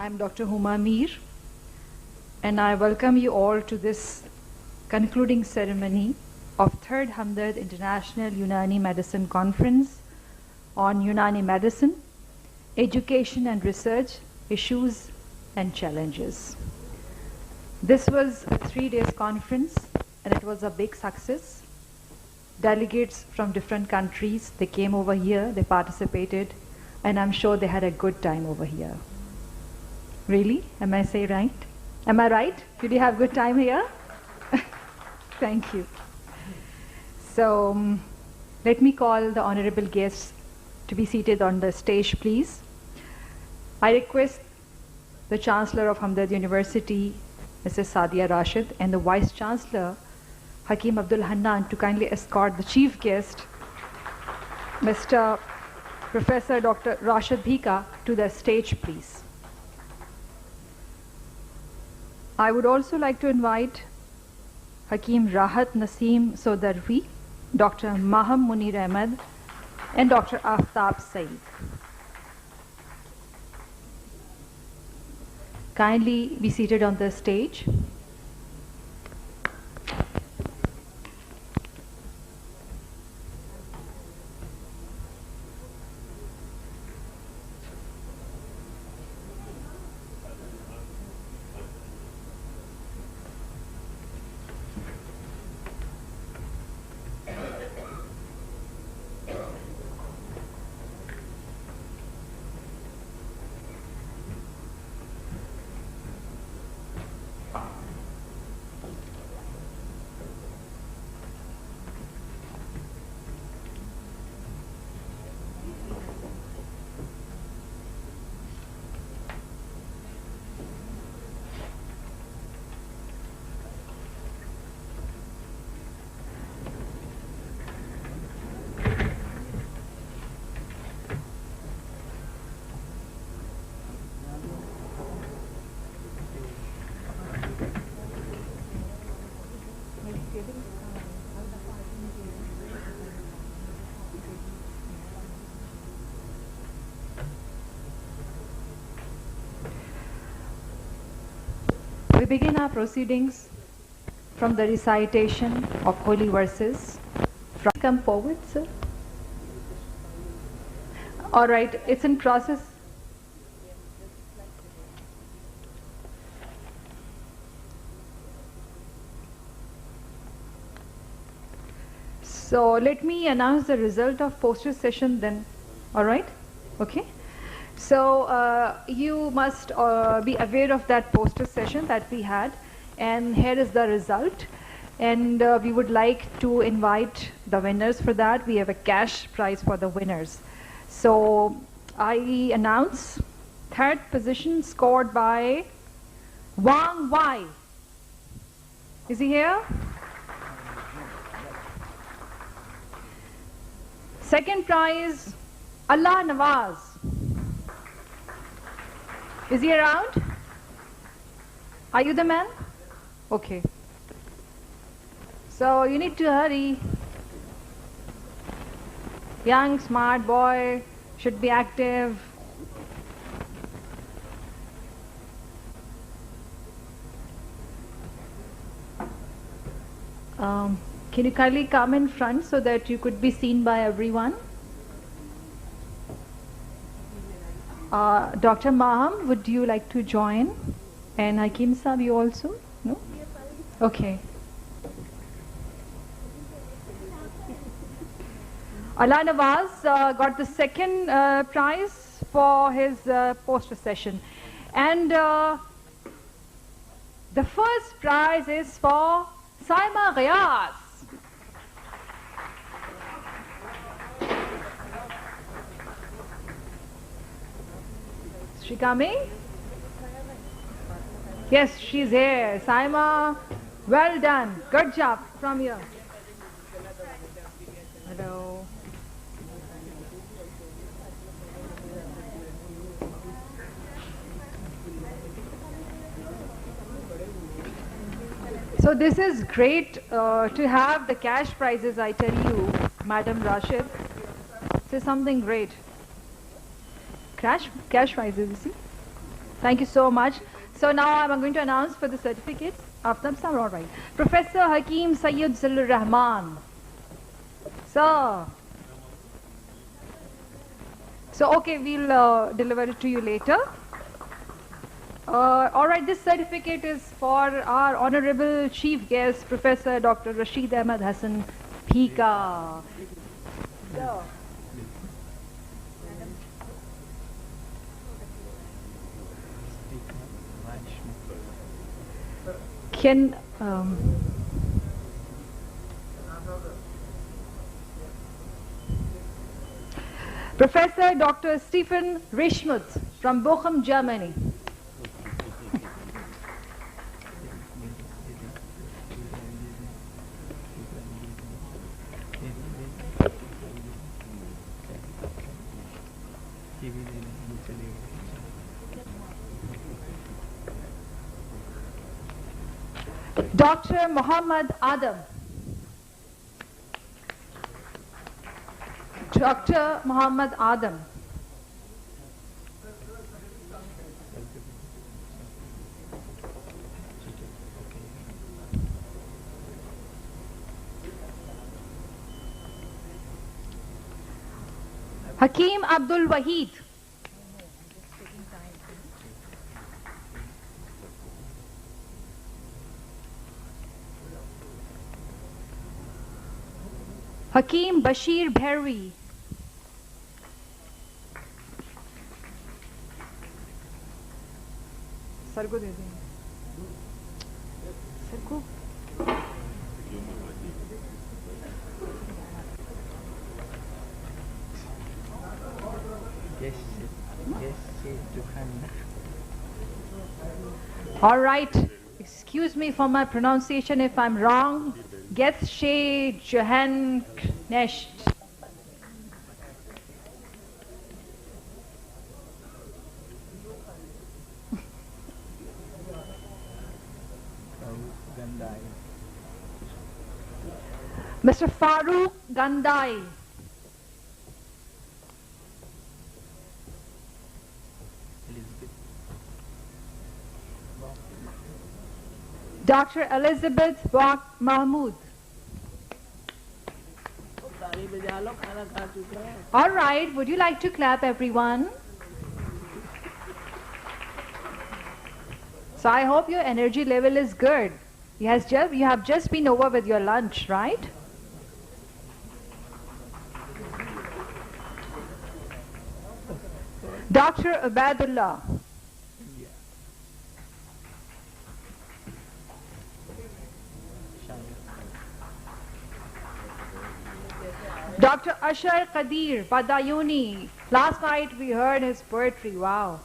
I'm Dr. Huma Mir, and I welcome you all to this concluding ceremony of 3rd Hamdard International Unani Medicine Conference on Unani Medicine, Education and Research, Issues and Challenges. This was a 3-day conference and it was a big success. Delegates from different countries, they came over here, they participated, and I'm sure they had a good time over here. Really? Am I saying right? Am I right? Did you have a good time here? Thank you. So, let me call the honorable guests to be seated on the stage, please. I request the Chancellor of Hamdard University, Mrs. Sadia Rashid, and the Vice Chancellor, Hakim Abdul Hannan, to kindly escort the chief guest, Mr. Professor Dr. Rashid Bhika, to the stage, please. I would also like to invite Hakim Rahat Naseem Sodarvi, Dr. Maham Munir Ahmed, and Dr. Aftab Saeed. Kindly be seated on the stage. We begin our proceedings from the recitation of holy verses. Come forward, sir. All right, it's in process. So let me announce the result of poster session then. All right? Okay. So you must be aware of that poster session that we had, and here is the result. And we would like to invite the winners for that. We have a cash prize for the winners. So I announce 3rd position scored by Wang Wai. Is he here? 2nd prize, Allah Nawaz. Is he around? Are you the man? Okay. So you need to hurry. Young, smart boy, should be active. Can you kindly come in front so that you could be seen by everyone? Dr. Maham, would you like to join? And Hakim Saab, you also? No? Okay. Allah Nawaz got the 2nd prize for his poster session. And the 1st prize is for Saima Ghias. Is she coming? Yes, she's here. Saima, well done. Good job from you. Hello. So this is great to have the cash prizes, I tell you, Madam Rashid. This is something great. Cash prizes, you see. Thank you so much. So now I'm going to announce for the certificates. After some, all right. Professor Hakeem Sayyid Zillur Rahman. Sir. So, okay, we'll deliver it to you later. All right, this certificate is for our honorable chief guest, Professor Dr. Rashid Ahmad Hassan Phika. So, can Professor Dr. Stephen Reschmuth from Bochum, Germany. Dr. Muhammad Adam. Dr. Muhammad Adam. Hakeem Abdul Wahid. Hakeem Bashir Bherwi. Sir को दे देंगे sir को All right, excuse me for my pronunciation if I'm wrong. Getsche Johan Knecht. Mr. Farooq Gandai. Dr. Elizabeth Bak Mahmood. All right, would you like to clap, everyone? So I hope your energy level is good. You have just been over with your lunch, right? Dr. Abadullah. Dr. Ashar Qadir Badayuni. Last night we heard his poetry. Wow.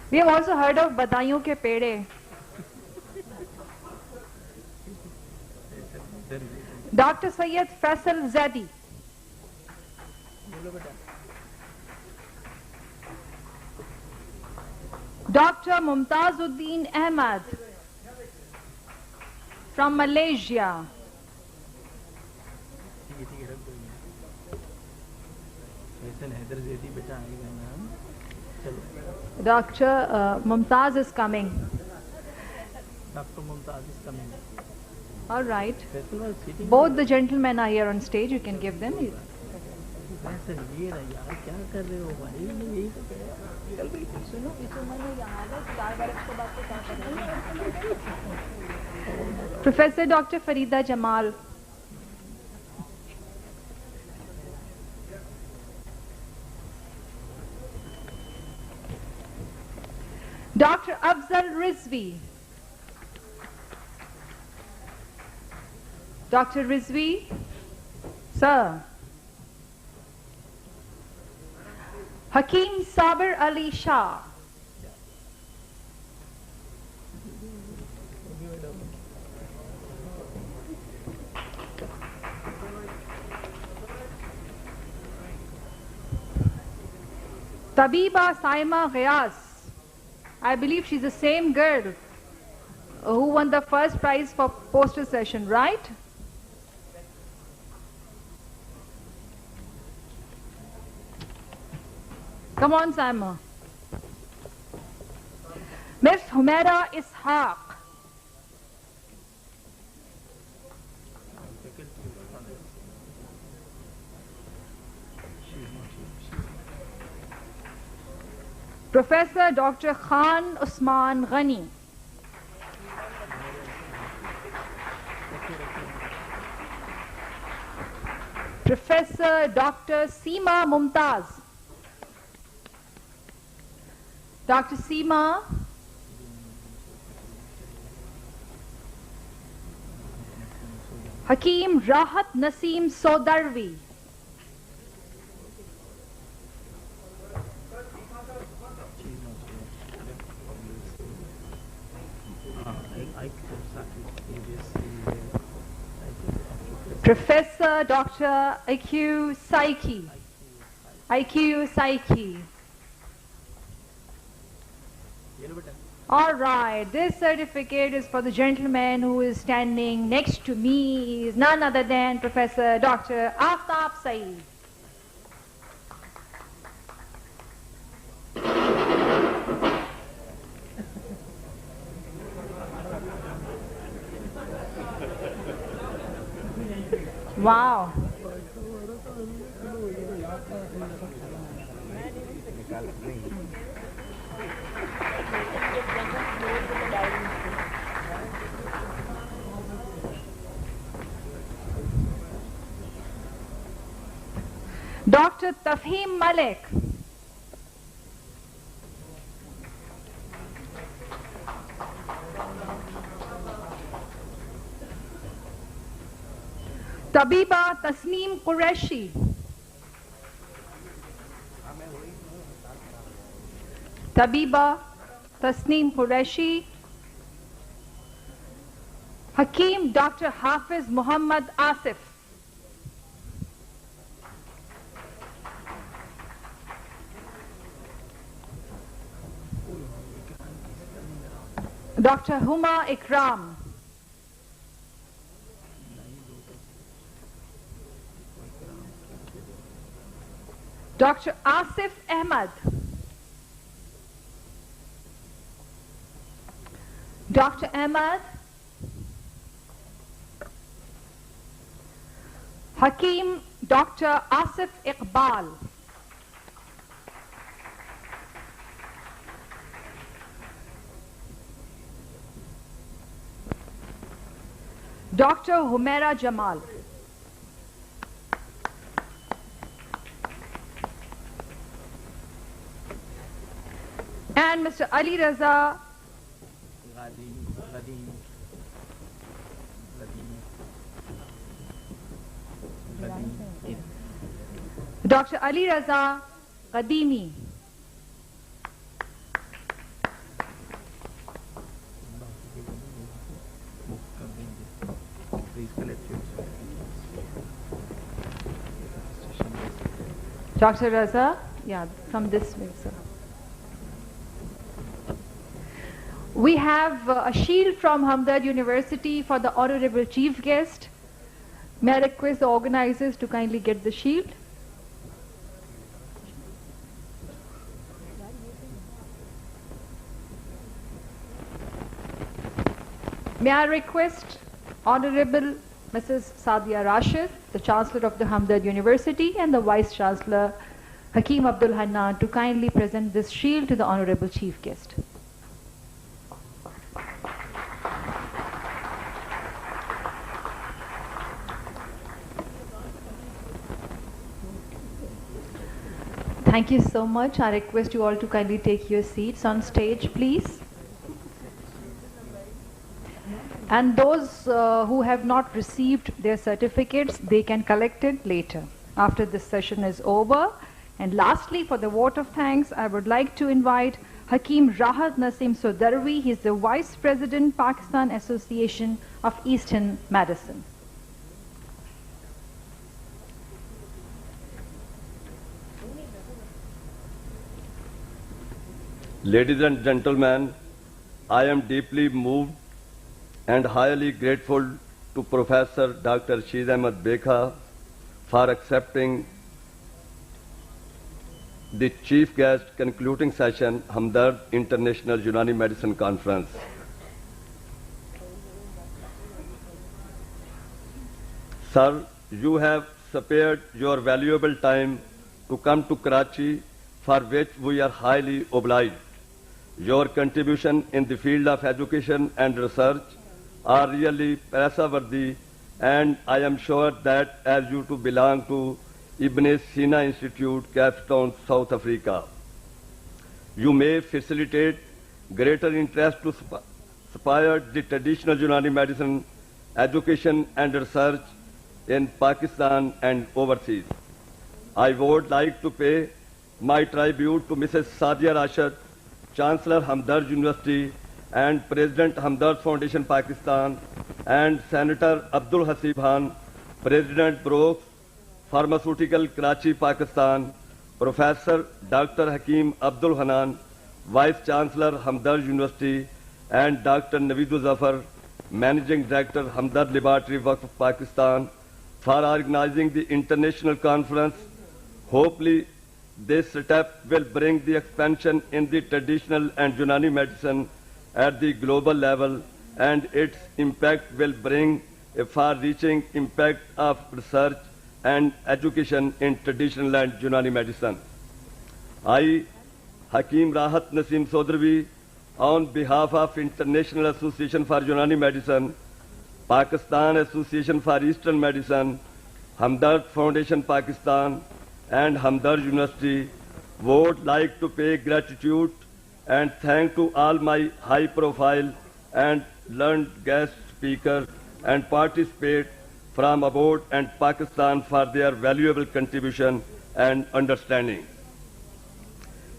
We have also heard of Badayon ke Pede. Dr. Sayyid Faisal Zadi. Dr. Mumtazuddin Ahmad from Malaysia. Dr. Mumtaz is coming. Dr. Mumtaz is coming. All right. Both the gentlemen are here on stage. You can give them. Professor Dr. Farida Jamal. Dr. Afzal Rizvi. Dr. Rizvi, sir. Hakeem Sabir Ali Shah. Tabiba Saima Ghayas. I believe she's the same girl who won the first prize for poster session, right? Come on, Simon. Miss Humaira Ishaq. Professor Dr. Khan Usman Ghani. Professor Dr. Seema Mumtaz. Dr. Seema. Hakeem Rahat Naseem Sodarvi. Professor Dr. IQ Saiki. IQ Saiki. All right, this certificate is for the gentleman who is standing next to me. He is none other than Professor Dr. Aftab Saeed. Wow. Dr. Tafhim Malik. Tabiba Tasneem Qureshi. Tabiba Tasneem Qureshi. Hakeem Dr. Hafiz Muhammad Asif. Dr. Huma Ikram. Dr. Asif Ahmad. Dr. Ahmad. Hakeem Dr. Asif Iqbal. Dr. Humaira Jamal. And Mr. Ali Raza Dr. Ali Raza Qadimi. Dr. Raza, yeah, from this way, sir. We have a shield from Hamdard University for the Honorable Chief Guest. May I request the organizers to kindly get the shield? May I request Honorable Mrs. Sadia Rashid, the Chancellor of the Hamdard University, and the Vice Chancellor Hakeem Abdul Hannan to kindly present this shield to the Honorable Chief Guest. Thank you so much. I request you all to kindly take your seats on stage, please. And those who have not received their certificates, they can collect it later after this session is over. And lastly, for the vote of thanks, I would like to invite Hakeem Rahat Naseem Sodarvi. He is the Vice President, Pakistan Association of Eastern Medicine. Ladies and gentlemen, I am deeply moved and highly grateful to Professor Dr. Shahid Ahmed Bekha for accepting the chief guest concluding session, Hamdard International Unani Medicine Conference. Sir, you have spared your valuable time to come to Karachi, for which we are highly obliged. Your contribution in the field of education and research are really praiseworthy, and I am sure that as you two belong to Ibn Sina Institute, Cape Town, South Africa, you may facilitate greater interest to inspire the traditional Unani medicine, education and research in Pakistan and overseas. I would like to pay my tribute to Mrs. Sadia Rashid, Chancellor Hamdard University and President Hamdard Foundation Pakistan, and Senator Abdul Hasib Khan, President Brooks Pharmaceutical Karachi, Pakistan, Professor Dr. Hakim Abdul Hanan, Vice Chancellor Hamdard University, and Dr. Naveed Zafar, Managing Director Hamdard Laboratory Waqf Pakistan, for organizing the international conference. Hopefully, this step will bring the expansion in the traditional and Unani medicine at the global level, and its impact will bring a far-reaching impact of research and education in traditional and Unani medicine. I, Hakim Rahat Naseem Sodravi, on behalf of International Association for Unani Medicine, Pakistan Association for Eastern Medicine, Hamdard Foundation Pakistan, and Hamdard University, would like to pay gratitude and thank to all my high-profile and learned guest speakers and participants from abroad and Pakistan for their valuable contribution and understanding.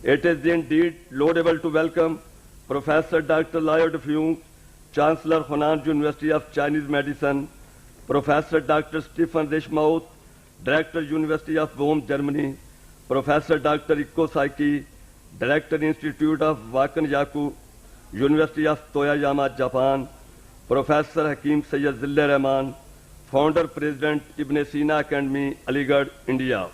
It is indeed laudable to welcome Professor Dr. Leo Defung, Chancellor Hunan University of Chinese Medicine, Professor Dr. Stefan Rishmouth, Director University of Bonn, Germany, Professor Dr. Ikko Saiki, Director Institute of Wakan Yaku, University of Toyama, Japan, Professor Hakim Sayyid Zille Rahman, Founder President Ibn Sina Academy, Aligarh, India,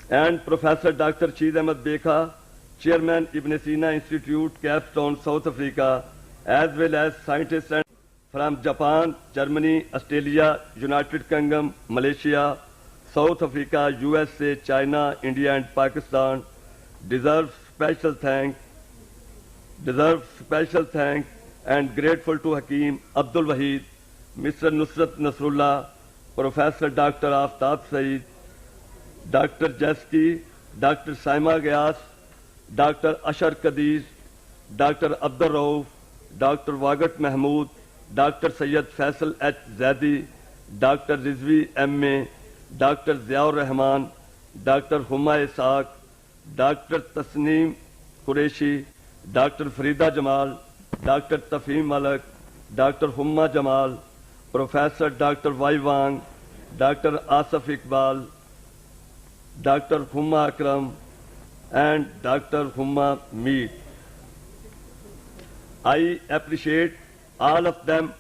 and Professor Dr. Cheez Ahmed Bekha, Chairman Ibn Sina Institute, Cape Town, South Africa, as well as scientists from Japan, Germany, Australia, United Kingdom, Malaysia, South Africa, USA, China, India, and Pakistan deserve special thanks and grateful to Hakim Abdul Wahid, Mr. Nusrat Nasrullah, Professor Dr. Aftab Saeed, Dr. Jeski, Dr. Saima Gyas, Dr. Ashar Kadir, Dr. Abdur Rauf, Dr. Wagat Mahmood, Dr. Sayyid Faisal H. Zaidi, Dr. Rizvi M.A., Dr. Ziaur Rahman, Dr. Huma Ishaq, Dr. Tasneem Qureshi, Dr. Farida Jamal, Dr. Tafhim Malik, Dr. Humma Jamal, Professor Dr. Wai Wang, Dr. Asif Iqbal, Dr. Humma Akram, and Dr. Humma Mead. I appreciate all of them.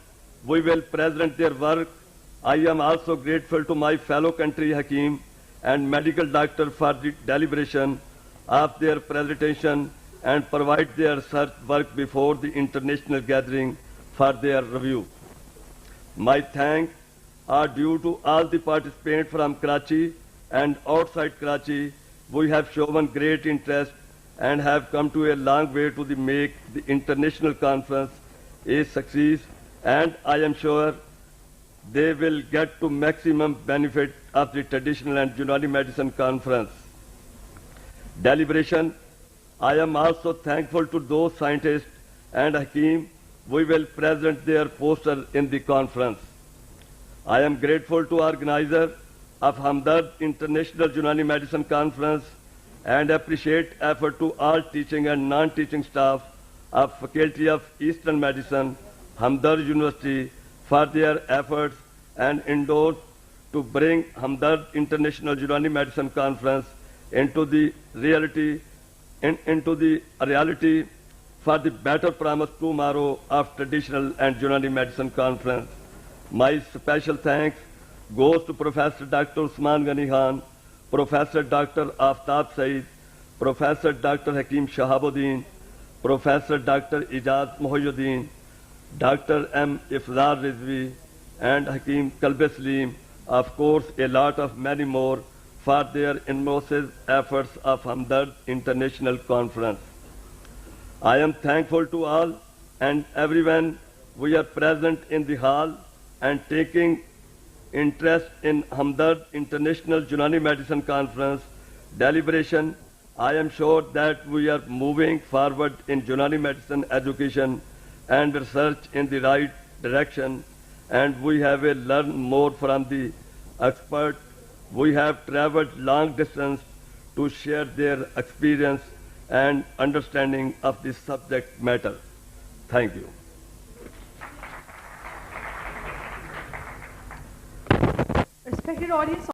We will present their work. I am also grateful to my fellow country Hakim and medical doctor for the deliberation of their presentation and provide their research work before the international gathering for their review. My thanks are due to all the participants from Karachi and outside Karachi. We have shown great interest and have come to a long way to make the international conference a success, and I am sure they will get to maximum benefit of the traditional and Unani medicine conference deliberation. I am also thankful to those scientists and Hakim. We will present their poster in the conference. I am grateful to organizer of Hamdard International Unani Medicine Conference and appreciate effort to all teaching and non-teaching staff of Faculty of Eastern Medicine, Hamdard University, for their efforts and endorse to bring Hamdard International Unani Medicine Conference into the reality for the better promise tomorrow of traditional and Unani Medicine Conference. My special thanks goes to Professor Dr. Usman Ghani Khan, Professor Dr. Aftab Saeed, Professor Dr. Hakeem Shahabuddin, Professor Dr. Ijaz Mohyuddin, Dr. M. Ifzar Rizvi, and Hakeem Kalbesleem, of course, a lot of many more for their enormous efforts of Hamdard International Conference. I am thankful to all and everyone we are present in the hall and taking interest in Hamdard International Unani Medicine Conference deliberation. I am sure that we are moving forward in Unani medicine education and research in the right direction, and we have learned more from the expert. We have traveled long distance to share their experience and understanding of this subject matter. Thank you. Respected audience.